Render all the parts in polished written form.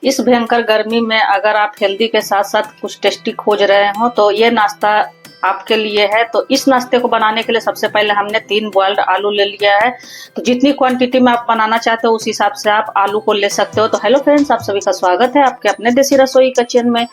इस भयंकर गर्मी में अगर आप हेल्दी के साथ साथ कुछ टेस्टी खोज रहे हो तो ये नाश्ता आपके लिए है। तो इस नाश्ते को बनाने के लिए सबसे पहले हमने 3 बॉइल्ड आलू ले लिया है। तो जितनी क्वांटिटी में आप बनाना चाहते हो उस हिसाब से आप आलू को ले सकते हो। तो हेलो फ्रेंड्स, आप सभी का स्वागत है आपके अपने देसी रसोई किचन में।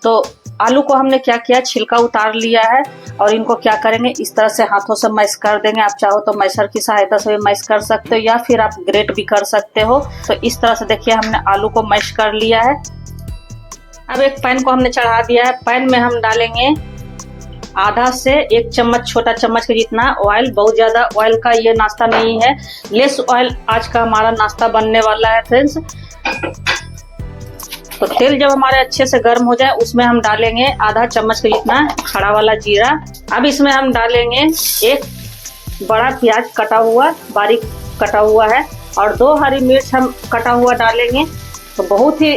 तो आलू को हमने क्या किया, छिलका उतार लिया है और इनको क्या करेंगे, इस तरह से हाथों से मैश कर देंगे। आप चाहो तो मैशर की सहायता से भी मैश कर सकते हो या फिर आप ग्रेट भी कर सकते हो। तो इस तरह से देखिए हमने आलू को मैश कर लिया है। अब एक पैन को हमने चढ़ा दिया है। पैन में हम डालेंगे आधा से 1 चम्मच, छोटा चम्मच के जितना ऑयल। बहुत ज्यादा ऑयल का ये नाश्ता नहीं है, लेस ऑयल आज का हमारा नाश्ता बनने वाला है फ्रेंड्स। तो तेल जब हमारे अच्छे से गर्म हो जाए उसमें हम डालेंगे आधा चम्मच के जितना खड़ा वाला जीरा। अब इसमें हम डालेंगे 1 बड़ा प्याज कटा हुआ, बारीक कटा हुआ है, और 2 हरी मिर्च हम कटा हुआ डालेंगे। तो बहुत ही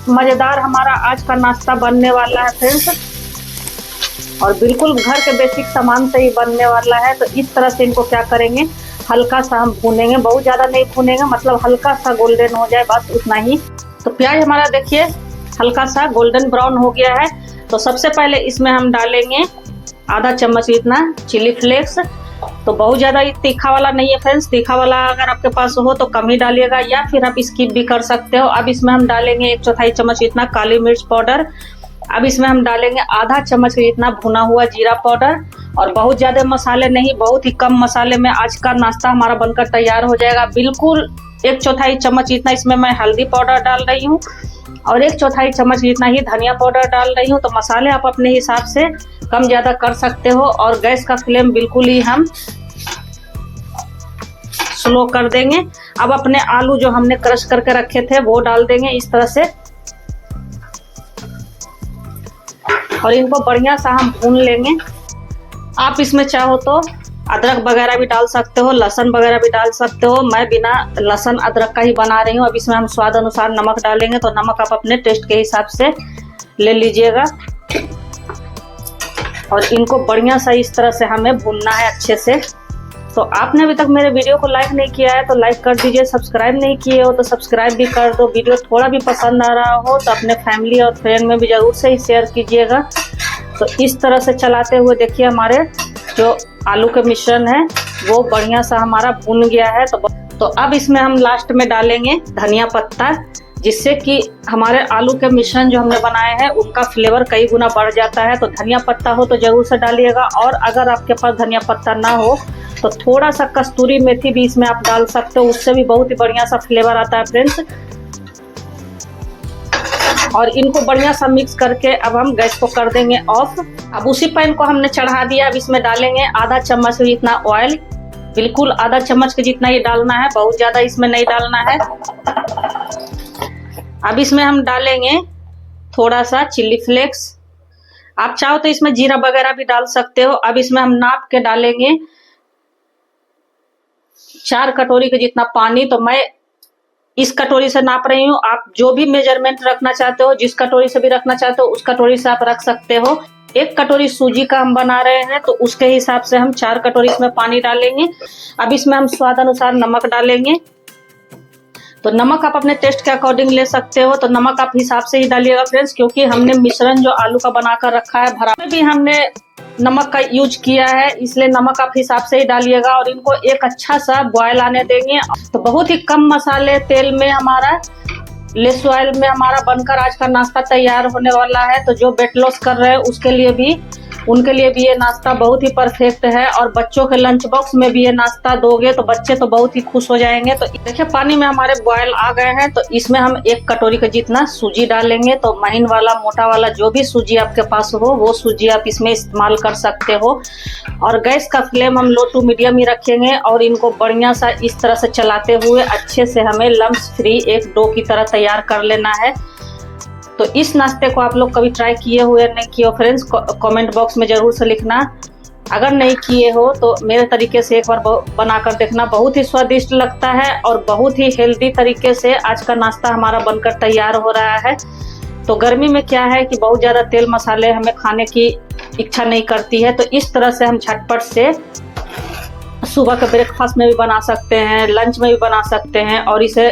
मजेदार हमारा आज का नाश्ता बनने वाला है फ्रेंड्स, और बिल्कुल घर के बेसिक सामान से ही बनने वाला है। तो इस तरह से इनको क्या करेंगे, हल्का सा हम भूनेंगे, बहुत ज्यादा नहीं भूनेंगे, मतलब हल्का सा गोल्डन हो जाए बस उतना ही। तो प्याज हमारा देखिए हल्का सा गोल्डन ब्राउन हो गया है। तो सबसे पहले इसमें हम डालेंगे आधा चम्मच इतना चिली फ्लेक्स। तो बहुत ज्यादा तीखा वाला नहीं है फ्रेंड्स, तीखा वाला अगर आपके पास हो तो कम ही डालिएगा या फिर आप स्किप भी कर सकते हो। अब इसमें हम डालेंगे 1/4 चम्मच इतना काली मिर्च पाउडर। अब इसमें हम डालेंगे आधा चम्मच इतना भुना हुआ जीरा पाउडर, और बहुत ज्यादा मसाले नहीं, बहुत ही कम मसाले में आज का नाश्ता हमारा बनकर तैयार हो जाएगा। बिल्कुल 1/4 चम्मच इतना इसमें मैं हल्दी पाउडर डाल रही हूँ और 1/4 चम्मच इतना ही धनिया पाउडर डाल रही हूँ। तो मसाले आप अपने हिसाब से कम ज्यादा कर सकते हो, और गैस का फ्लेम बिल्कुल ही हम स्लो कर देंगे। अब अपने आलू जो हमने क्रश करके रखे थे वो डाल देंगे इस तरह से, और इनको बढ़िया सा हम भून लेंगे। आप इसमें चाहो तो अदरक वगैरह भी डाल सकते हो, लहसुन वगैरह भी डाल सकते हो। मैं बिना लहसुन अदरक का ही बना रही हूँ। अब इसमें हम स्वाद अनुसार नमक डालेंगे, तो नमक आप अपने टेस्ट के हिसाब से ले लीजिएगा। और इनको बढ़िया सा इस तरह से हमें भूनना है अच्छे से। तो आपने अभी तक मेरे वीडियो को लाइक नहीं किया है तो लाइक कर दीजिए, सब्सक्राइब नहीं किए हो तो सब्सक्राइब भी कर दो। वीडियो थोड़ा भी पसंद आ रहा हो तो अपने फैमिली और फ्रेंड में भी जरूर से ही शेयर कीजिएगा। तो इस तरह से चलाते हुए देखिए हमारे जो आलू के मिश्रण है वो बढ़िया सा हमारा भून गया है। तो अब इसमें हम लास्ट में डालेंगे धनिया पत्ता, जिससे कि हमारे आलू के मिश्रण जो हमने बनाए हैं उनका फ्लेवर कई गुना बढ़ जाता है। तो धनिया पत्ता हो तो जरूर से डालिएगा, और अगर आपके पास धनिया पत्ता ना हो तो थोड़ा सा कस्तूरी मेथी भी इसमें आप डाल सकते हो, उससे भी बहुत ही बढ़िया सा फ्लेवर आता है फ्रेंड्स। और इनको बढ़िया सा मिक्स करके अब हम गैस को कर देंगे ऑफ। अब उसी पैन को हमने चढ़ा दिया। अब इसमें डालेंगे आधा चम्मच जितना ऑयल, बिल्कुल आधा चम्मच के जितना ही डालना है, बहुत ज्यादा इसमें नहीं डालना है। अब इसमें हम डालेंगे थोड़ा सा चिली फ्लेक्स। आप चाहो तो इसमें जीरा वगैरह भी डाल सकते हो। अब इसमें हम नाप के डालेंगे 4 कटोरी के जितना पानी। तो मैं इस कटोरी से नाप रही हूँ, आप जो भी मेजरमेंट रखना चाहते हो, जिस कटोरी से भी रखना चाहते हो उस कटोरी से आप रख सकते हो। 1 कटोरी सूजी का हम बना रहे हैं तो उसके हिसाब से हम 4 कटोरी इसमें पानी डालेंगे। अब इसमें हम स्वाद अनुसार नमक डालेंगे। तो नमक आप अपने टेस्ट के अकॉर्डिंग ले सकते हो, तो नमक आप हिसाब से ही डालिएगा फ्रेंड्स, क्योंकि हमने मिश्रण जो आलू का बनाकर रखा है भरा में भी हमने नमक का यूज किया है, इसलिए नमक आप हिसाब से ही डालिएगा। और इनको एक अच्छा सा बॉयल आने देंगे। तो बहुत ही कम मसाले तेल में हमारा, लेस ऑयल में हमारा बनकर आज का नाश्ता तैयार होने वाला है। तो जो वेट लॉस कर रहे हैं उसके लिए भी, उनके लिए भी ये नाश्ता बहुत ही परफेक्ट है, और बच्चों के लंच बॉक्स में भी ये नाश्ता दोगे तो बच्चे तो बहुत ही खुश हो जाएंगे। तो देखिए पानी में हमारे बॉयल आ गए हैं। तो इसमें हम 1 कटोरी का जितना सूजी डालेंगे। तो महीन वाला, मोटा वाला, जो भी सूजी आपके पास हो वो सूजी आप इसमें इस्तेमाल कर सकते हो। और गैस का फ्लेम हम लो टू मीडियम ही रखेंगे, और इनको बढ़िया सा इस तरह से चलाते हुए अच्छे से हमें लम्स फ्री एक डो की तरह तैयार कर लेना है। तो इस नाश्ते को आप लोग कभी ट्राई किए हुए नहीं किए हो फ्रेंड्स, कमेंट बॉक्स में जरूर से लिखना। अगर नहीं किए हो तो मेरे तरीके से एक बार बनाकर देखना, बहुत ही स्वादिष्ट लगता है और बहुत ही हेल्दी तरीके से आज का नाश्ता हमारा बनकर तैयार हो रहा है। तो गर्मी में क्या है कि बहुत ज़्यादा तेल मसाले हमें खाने की इच्छा नहीं करती है। तो इस तरह से हम झटपट से सुबह के ब्रेकफास्ट में भी बना सकते हैं, लंच में भी बना सकते हैं, और इसे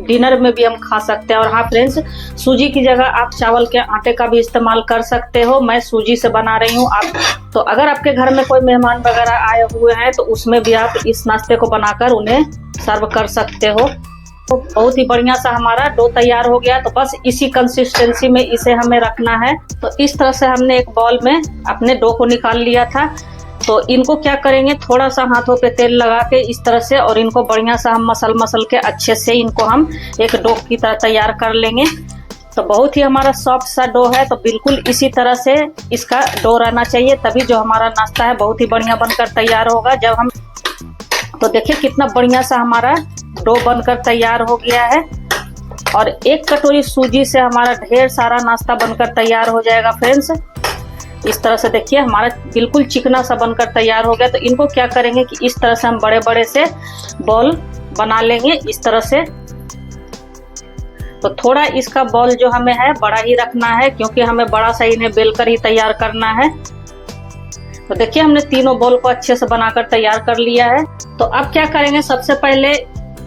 डिनर में भी हम खा सकते हैं। और हाँ फ्रेंड्स, सूजी की जगह आप चावल के आटे का भी इस्तेमाल कर सकते हो। मैं सूजी से बना रही हूँ। आप तो अगर आपके घर में कोई मेहमान वगैरह आए हुए हैं तो उसमें भी आप इस नाश्ते को बनाकर उन्हें सर्व कर सकते हो। तो बहुत ही बढ़िया सा हमारा डो तैयार हो गया। तो बस इसी कंसिस्टेंसी में इसे हमें रखना है। तो इस तरह से हमने एक बाउल में अपने डो को निकाल लिया था। तो इनको क्या करेंगे, थोड़ा सा हाथों पे तेल लगा के इस तरह से, और इनको बढ़िया सा हम मसल के अच्छे से इनको हम एक डो की तरह तैयार कर लेंगे। तो बहुत ही हमारा सॉफ्ट सा डो है। तो बिल्कुल इसी तरह से इसका डो रहना चाहिए, तभी जो हमारा नाश्ता है बहुत ही बढ़िया बनकर तैयार होगा। जब हम तो देखिए कितना बढ़िया सा हमारा डो बनकर तैयार हो गया है। और एक कटोरी सूजी से हमारा ढेर सारा नाश्ता बनकर तैयार हो जाएगा फ्रेंड्स। इस तरह से देखिए हमारा बिल्कुल चिकना सा बनकर तैयार हो गया। तो इनको क्या करेंगे कि इस तरह से हम बड़े बड़े से बॉल बना लेंगे इस तरह से। तो थोड़ा इसका बॉल जो हमें है बड़ा ही रखना है, क्योंकि हमें बड़ा सा इन्हें बेलकर ही तैयार करना है। तो देखिए हमने तीनों बॉल को अच्छे से बनाकर तैयार कर लिया है। तो अब क्या करेंगे, सबसे पहले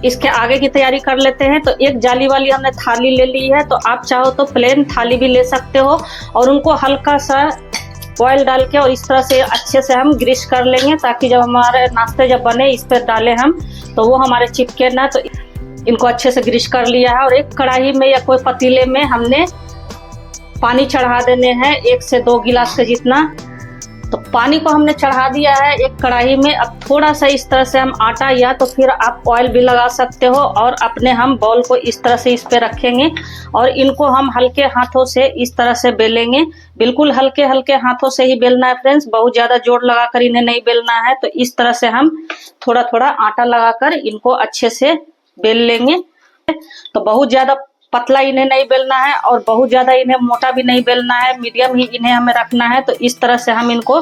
इसके आगे की तैयारी कर लेते हैं। तो एक जाली वाली हमने थाली ले ली है। तो आप चाहो तो प्लेन थाली भी ले सकते हो, और उनको हल्का सा ऑयल डाल के और इस तरह से अच्छे से हम ग्रीस कर लेंगे, ताकि जब हमारे नाश्ते जब बने इस पर डालें हम तो वो हमारे चिपके ना। तो इनको अच्छे से ग्रीस कर लिया है। और एक कढ़ाई में या कोई पतीले में हमने पानी चढ़ा देने हैं 1 से 2 गिलास के जितना। तो पानी को हमने चढ़ा दिया है एक कढ़ाई में। अब थोड़ा सा इस तरह से हम आटा या तो फिर आप ऑयल भी लगा सकते हो, और अपने हम बॉल को इस तरह से इस पे रखेंगे और इनको हम हल्के हाथों से इस तरह से बेलेंगे। बिल्कुल हल्के हल्के हाथों से ही बेलना है फ्रेंड्स, बहुत ज्यादा जोर लगाकर इन्हें नहीं बेलना है। तो इस तरह से हम थोड़ा थोड़ा आटा लगाकर इनको अच्छे से बेल लेंगे। तो बहुत ज्यादा पतला इन्हें नहीं बेलना है और बहुत ज्यादा इन्हें मोटा भी नहीं बेलना है, मीडियम ही इन्हें हमें रखना है। तो इस तरह से हम इनको,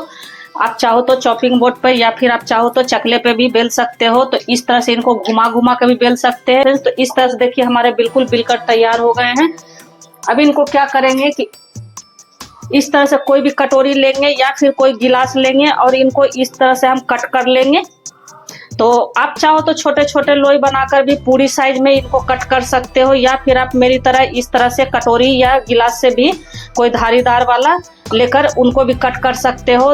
आप चाहो तो चॉपिंग बोर्ड पर या फिर आप चाहो तो चकले पे भी बेल सकते हो। तो इस तरह से इनको घुमा घुमा के भी बेल सकते हैं। तो इस तरह से देखिए हमारे बिल्कुल बिलकर तैयार हो गए हैं। अब इनको क्या करेंगे कि इस तरह से कोई भी कटोरी लेंगे या फिर कोई गिलास लेंगे और इनको इस तरह से हम कट कर लेंगे। तो आप चाहो तो छोटे छोटे लोई बनाकर भी पूरी साइज में इनको कट कर सकते हो, या फिर आप मेरी तरह इस तरह से कटोरी या गिलास से भी कोई धारीदार वाला लेकर उनको भी कट कर सकते हो।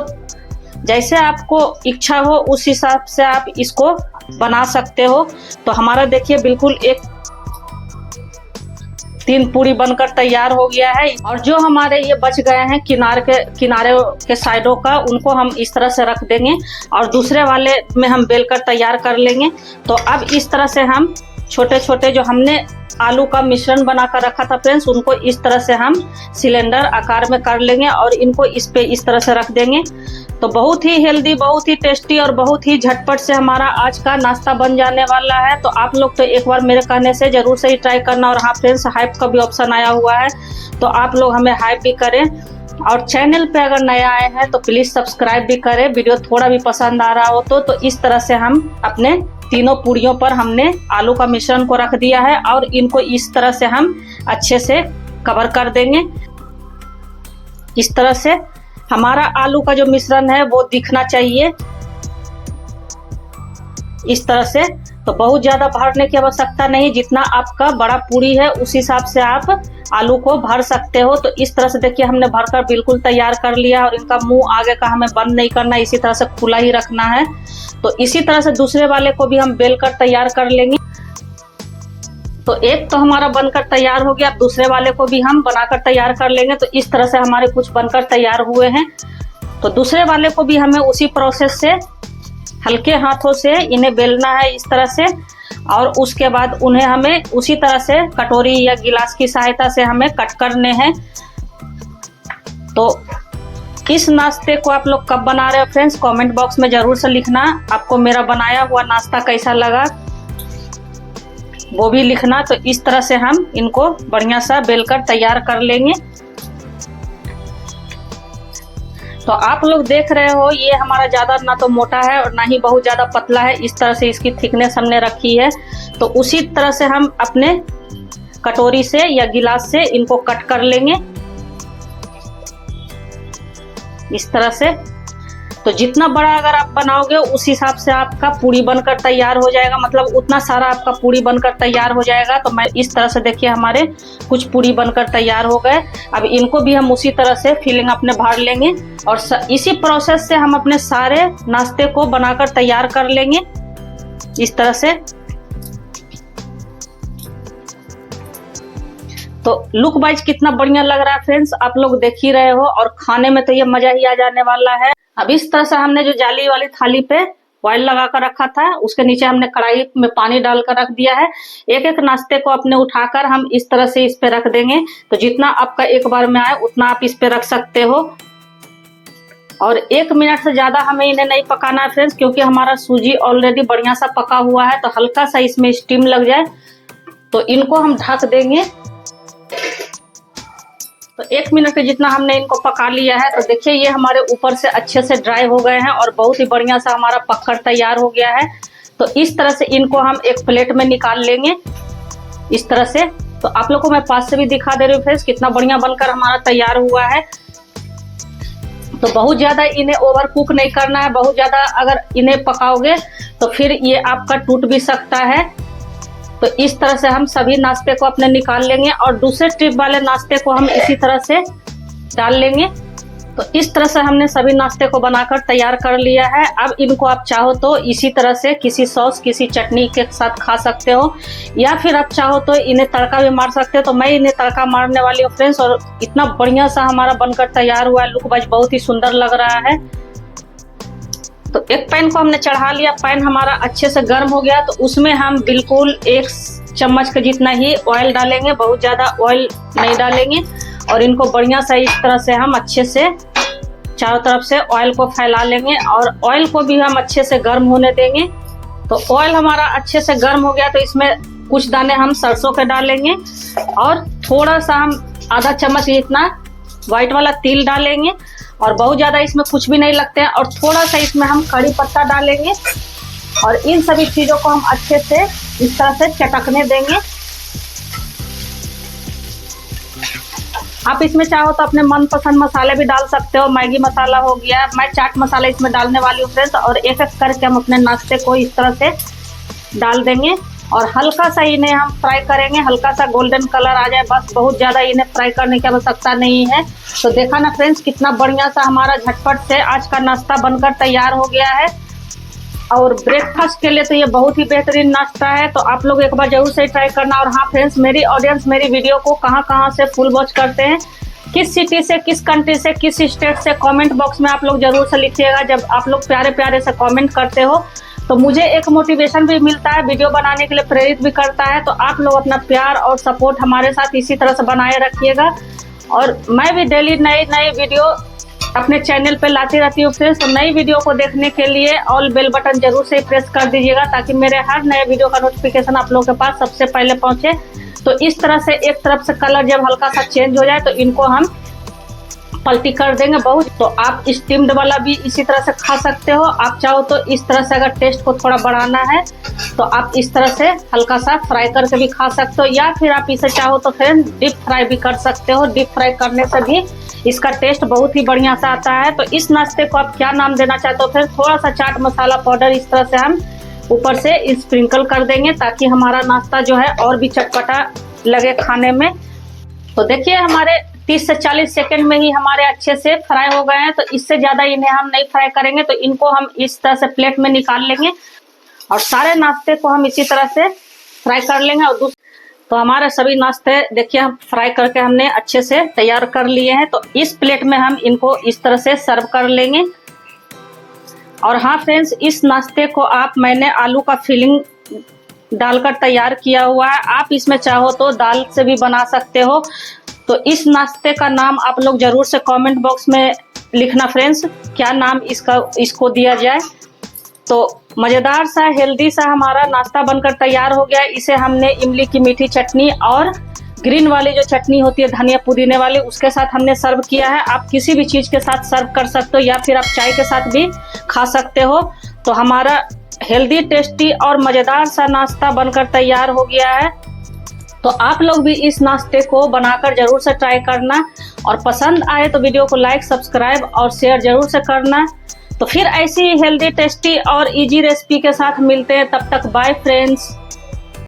जैसे आपको इच्छा हो उस हिसाब से आप इसको बना सकते हो। तो हमारा देखिए बिल्कुल एक 3 पूरी बनकर तैयार हो गया है। और जो हमारे ये बच गए हैं किनारे के साइडों का, उनको हम इस तरह से रख देंगे और दूसरे वाले में हम बेलकर तैयार कर लेंगे। तो अब इस तरह से हम छोटे छोटे जो हमने आलू का मिश्रण बनाकर रखा था फ्रेंड्स, उनको इस तरह से हम सिलेंडर आकार में कर लेंगे और इनको इस पे इस तरह से रख देंगे। तो बहुत ही हेल्दी, बहुत ही टेस्टी और बहुत ही झटपट से हमारा आज का नाश्ता बन जाने वाला है। तो आप लोग तो एक बार मेरे कहने से जरूर से ही ट्राई करना। और हाँ फ्रेंड्स, हाइप का भी ऑप्शन आया हुआ है, तो आप लोग हमें हाइप भी करें। और चैनल पे अगर नया आए हैं तो प्लीज सब्सक्राइब भी करें। वीडियो थोड़ा भी पसंद आ रहा हो तो इस तरह से हम अपने तीनों पूरियों पर हमने आलू का मिश्रण को रख दिया है और इनको इस तरह से हम अच्छे से कवर कर देंगे। इस तरह से हमारा आलू का जो मिश्रण है वो दिखना चाहिए इस तरह से। तो बहुत ज्यादा भरने की आवश्यकता नहीं, जितना आपका बड़ा पूरी है उस हिसाब से आप आलू को भर सकते हो। तो इस तरह से देखिए हमने भरकर बिल्कुल तैयार कर लिया। और इनका मुंह आगे का हमें बंद नहीं करना, इसी तरह से खुला ही रखना है। तो इसी तरह से दूसरे वाले को भी हम बेलकर तैयार कर लेंगे। तो एक तो हमारा बनकर तैयार हो गया, अब दूसरे वाले को भी हम बनाकर तैयार कर लेंगे। तो इस तरह से हमारे कुछ बनकर तैयार हुए हैं। तो दूसरे वाले को भी हमें उसी प्रोसेस से हल्के हाथों से इन्हें बेलना है इस तरह से, और उसके बाद उन्हें हमें उसी तरह से कटोरी या गिलास की सहायता से हमें कट करने हैं। तो इस नाश्ते को आप लोग कब बना रहे हो फ्रेंड्स, कमेंट बॉक्स में जरूर से लिखना। आपको मेरा बनाया हुआ नाश्ता कैसा लगा वो भी लिखना। तो इस तरह से हम इनको बढ़िया सा बेलकर तैयार कर लेंगे। तो आप लोग देख रहे हो ये हमारा ज्यादा ना तो मोटा है और ना ही बहुत ज्यादा पतला है। इस तरह से इसकी थिकनेस हमने रखी है। तो उसी तरह से हम अपने कटोरी से या गिलास से इनको कट कर लेंगे इस तरह से। तो जितना बड़ा अगर आप बनाओगे उस हिसाब से आपका पूरी बनकर तैयार हो जाएगा, मतलब उतना सारा आपका पूरी बनकर तैयार हो जाएगा। तो मैं इस तरह से देखिए हमारे कुछ पूरी बनकर तैयार हो गए। अब इनको भी हम उसी तरह से फिलिंग अपने भर लेंगे और इसी प्रोसेस से हम अपने सारे नाश्ते को बनाकर तैयार कर लेंगे इस तरह से। तो लुक वाइज कितना बढ़िया लग रहा है फ्रेंड्स, आप लोग देख ही रहे हो, और खाने में तो ये मजा ही आ जाने वाला है। अब इस तरह से हमने जो जाली वाली थाली पे ऑयल लगा कर रखा था, उसके नीचे हमने कढ़ाई में पानी डालकर रख दिया है। एक एक नाश्ते को अपने उठाकर हम इस तरह से इस पे रख देंगे। तो जितना आपका एक बार में आए उतना आप इस पे रख सकते हो। और 1 मिनट से ज्यादा हमें इन्हें नहीं पकाना है फ्रेंड्स, क्योंकि हमारा सूजी ऑलरेडी बढ़िया सा पका हुआ है। तो हल्का सा इसमें स्टीम लग जाए तो इनको हम ढक देंगे। तो 1 मिनट के जितना हमने इनको पका लिया है। तो देखिए ये हमारे ऊपर से अच्छे से ड्राई हो गए हैं और बहुत ही बढ़िया सा हमारा पककर तैयार हो गया है। तो इस तरह से इनको हम एक प्लेट में निकाल लेंगे इस तरह से। तो आप लोग को मैं पास से भी दिखा दे रही हूँ फ्रेंड्स, कितना बढ़िया बनकर हमारा तैयार हुआ है। तो बहुत ज्यादा इन्हें ओवर कुक नहीं करना है, बहुत ज्यादा अगर इन्हें पकाओगे तो फिर ये आपका टूट भी सकता है। तो इस तरह से हम सभी नाश्ते को अपने निकाल लेंगे और दूसरे ट्रिप वाले नाश्ते को हम इसी तरह से डाल लेंगे। तो इस तरह से हमने सभी नाश्ते को बनाकर तैयार कर लिया है। अब इनको आप चाहो तो इसी तरह से किसी सॉस किसी चटनी के साथ खा सकते हो, या फिर आप चाहो तो इन्हें तड़का भी मार सकते हो। तो मैं इन्हें तड़का मारने वाली हूँ फ्रेंड्स, और इतना बढ़िया सा हमारा बनकर तैयार हुआ है। लुक वाइज बहुत ही सुंदर लग रहा है। तो एक पैन को हमने चढ़ा लिया, पैन हमारा अच्छे से गर्म हो गया। तो उसमें हम बिल्कुल 1 चम्मच के जितना ही ऑयल डालेंगे, बहुत ज्यादा ऑयल नहीं डालेंगे। और इनको बढ़िया सा इस तरह से हम अच्छे से चारों तरफ से ऑयल को फैला लेंगे और ऑयल को भी हम अच्छे से गर्म होने देंगे। तो ऑयल हमारा अच्छे से गर्म हो गया। तो इसमें कुछ दाने हम सरसों के डालेंगे और थोड़ा सा हम आधा चम्मच जितना व्हाइट वाला तिल डालेंगे, और बहुत ज्यादा इसमें कुछ भी नहीं लगते हैं। और थोड़ा सा इसमें हम कड़ी पत्ता डालेंगे और इन सभी चीजों को हम अच्छे से इस तरह से चटकने देंगे। आप इसमें चाहो तो अपने मनपसंद मसाले भी डाल सकते हो, मैगी मसाला हो गया, मैं चाट मसाला इसमें डालने वाली हूँ फ्रेंड्स। और एक एक करके हम अपने नाश्ते को इस तरह से डाल देंगे और हल्का सा इन्हें हम फ्राई करेंगे, हल्का सा गोल्डन कलर आ जाए बस, बहुत ज्यादा इन्हें फ्राई करने की आवश्यकता नहीं है। तो देखा ना फ्रेंड्स, कितना बढ़िया सा हमारा झटपट से आज का नाश्ता बनकर तैयार हो गया है। और ब्रेकफास्ट के लिए तो ये बहुत ही बेहतरीन नाश्ता है। तो आप लोग एक बार जरूर से ट्राई करना। और हाँ फ्रेंड्स, मेरी ऑडियंस मेरी वीडियो को कहाँ से फुल वॉच करते हैं, किस सिटी से, किस कंट्री से, किस स्टेट से, कमेंट बॉक्स में आप लोग जरूर से लिखिएगा। जब आप लोग प्यारे प्यारे से कमेंट करते हो तो मुझे एक मोटिवेशन भी मिलता है, वीडियो बनाने के लिए प्रेरित भी करता है। तो आप लोग अपना प्यार और सपोर्ट हमारे साथ इसी तरह से बनाए रखिएगा। और मैं भी डेली नई वीडियो अपने चैनल पे लाती रहती हूँ फ्रेंड्स। तो नई वीडियो को देखने के लिए ऑल बेल बटन जरूर से प्रेस कर दीजिएगा, ताकि मेरे हर नए वीडियो का नोटिफिकेशन आप लोगों के पास सबसे पहले पहुंचे। तो इस तरह से एक तरफ से कलर जब हल्का सा चेंज हो जाए तो इनको हम पलटी कर देंगे बहुत। तो आप स्टीम्ड वाला भी इसी तरह से खा सकते हो। आप चाहो तो इस तरह से अगर टेस्ट को थोड़ा बढ़ाना है तो आप इस तरह से हल्का सा फ्राई करके भी खा सकते हो, या फिर आप इसे चाहो तो फिर डीप फ्राई भी कर सकते हो। डीप फ्राई करने से भी इसका टेस्ट बहुत ही बढ़िया सा आता है। तो इस नाश्ते को आप क्या नाम देना चाहते हो? फिर थोड़ा सा चाट मसाला पाउडर इस तरह से हम ऊपर से स्प्रिंकल कर देंगे, ताकि हमारा नाश्ता जो है और भी चटपटा लगे खाने में। तो देखिए हमारे 30 से 40 सेकंड में ही हमारे अच्छे से फ्राई हो गए हैं। तो इससे ज्यादा इन्हें हम नहीं फ्राई करेंगे। तो इनको हम इस तरह से प्लेट में निकाल लेंगे और सारे नाश्ते को हम इसी तरह से फ्राई कर लेंगे। और तो हमारे सभी नाश्ते देखिए हम फ्राई करके हमने अच्छे से तैयार कर लिए हैं। तो इस प्लेट में हम इनको इस तरह से सर्व कर लेंगे। और हाँ फ्रेंड्स, इस नाश्ते को मैंने आलू का फिलिंग डालकर तैयार किया हुआ है। आप इसमें चाहो तो दाल से भी बना सकते हो। तो इस नाश्ते का नाम आप लोग जरूर से कमेंट बॉक्स में लिखना फ्रेंड्स, क्या नाम इसको दिया जाए। तो मजेदार सा हेल्दी सा हमारा नाश्ता बनकर तैयार हो गया। इसे हमने इमली की मीठी चटनी और ग्रीन वाली जो चटनी होती है धनिया पुदीने वाली, उसके साथ हमने सर्व किया है। आप किसी भी चीज के साथ सर्व कर सकते हो, या फिर आप चाय के साथ भी खा सकते हो। तो हमारा हेल्दी टेस्टी और मजेदार सा नाश्ता बनकर तैयार हो गया है। तो आप लोग भी इस नाश्ते को बनाकर जरूर से ट्राई करना, और पसंद आए तो वीडियो को लाइक, सब्सक्राइब और शेयर जरूर से करना। तो फिर ऐसी हेल्दी, टेस्टी और इजी रेसिपी के साथ मिलते हैं। तब तक बाय फ्रेंड्स।